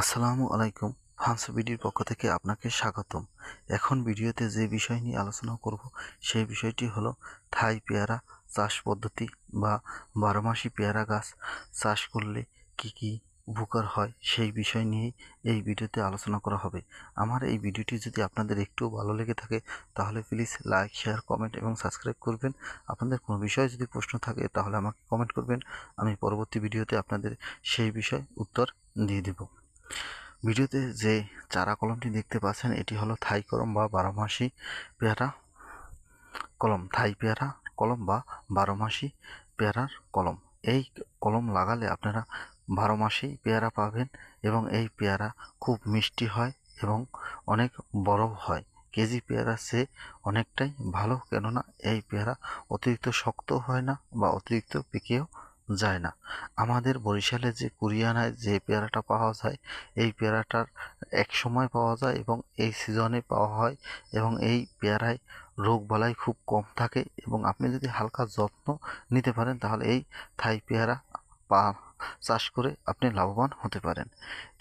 আসসালামু আলাইকুম। ফান্স বিডির পক্ষ থেকে আপনাকে স্বাগতম। এখন ভিডিওতে যে বিষয় নিয়ে আলোচনা করব সেই বিষয়টি হলো থাই পেয়ারা চাষ পদ্ধতি বা বারোমাসি পেয়ারা গাছ চাষ করলে কি কি উপকার হয় সেই বিষয় নিয়েই এই ভিডিওতে আলোচনা করা হবে। আমার এই ভিডিওটি যদি আপনাদের একটু ভালো লেগে থাকে তাহলে প্লিজ লাইক, শেয়ার, কমেন্ট এবং সাবস্ক্রাইব করবেন। আপনাদের কোনো বিষয়ে যদি প্রশ্ন থাকে তাহলে আমাকে কমেন্ট করবেন, আমি পরবর্তী ভিডিওতে আপনাদের সেই বিষয়ে উত্তর দিয়ে দেব। ভিডিওতে যে চারা কলমটি দেখতে পাচ্ছেন এটি হলো থাই কলম বা বারোমাসি পেয়ারা কলম, থাই পেয়ারা কলম বা বারোমাসি পেয়ারার কলম। এই কলম লাগালে আপনারা 12 মাসেই পেয়ারা পাবেন এবং এই পেয়ারা খুব মিষ্টি হয় এবং অনেক বড় হয়। কেজি পেয়ারার চেয়ে অনেকটাই ভালো, কেননা এই পেয়ারা অতিরিক্ত শক্ত হয় না বা অতিরিক্ত পেকেও যায় না। আমাদের বরিশালে যে কুরিয়ানায় যে পেয়ারাটা পাওয়া যায় এই পেয়ারাটার এক সময় পাওয়া যায় এবং এই সিজনে পাওয়া হয় এবং এই পেয়ারায় রোগবালাই খুব কম থাকে এবং আপনি যদি হালকা যত্ন নিতে পারেন তাহলে এই থাই পেয়ারা পা চাষ করে আপনি লাভবান হতে পারেন।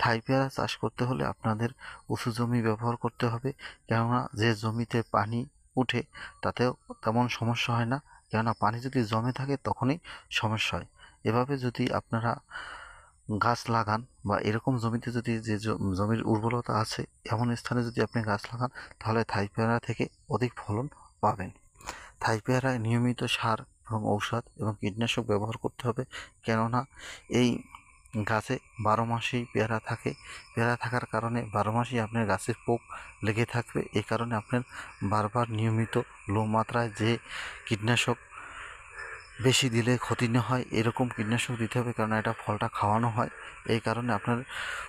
থাই পেয়ারা চাষ করতে হলে আপনাদের উঁচু জমি ব্যবহার করতে হবে, কেননা যে জমিতে পানি উঠে তাতেও তেমন সমস্যা হয় না, কেননা পানি যদি জমে থাকে তখনই সমস্যা হয়। এভাবে যদি আপনারা গাছ লাগান বা এরকম জমিতে যদি যে জমির উর্বরতা আছে এমন স্থানে যদি আপনি গাছ লাগান তাহলে থাই পেয়ারা থেকে অধিক ফলন পাবেন। থাই পেয়ারায় নিয়মিত সার এবং ঔষধ এবং কীটনাশক ব্যবহার করতে হবে, কেননা এই গাছে 12 মাসেই পেয়ারা থাকে। পেয়ারা থাকার কারণে 12 মাসেই আপনার গাছের পোক লেগে থাকবে। এই কারণে আপনার বারবার নিয়মিত লো মাত্রায় যে কীটনাশক বেশি দিলে ক্ষতি না হয় এরকম কীটনাশক দিতে হবে, কারণ এটা ফলটা খাওয়ানো হয়। এই কারণে আপনার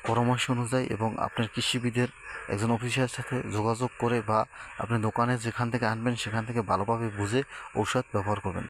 পরামর্শ অনুযায়ী এবং আপনার কৃষিবিদের একজন অফিসারের সাথে যোগাযোগ করে বা আপনি দোকানে যেখান থেকে আনবেন সেখান থেকে ভালোভাবে বুঝে ঔষধ ব্যবহার করবেন।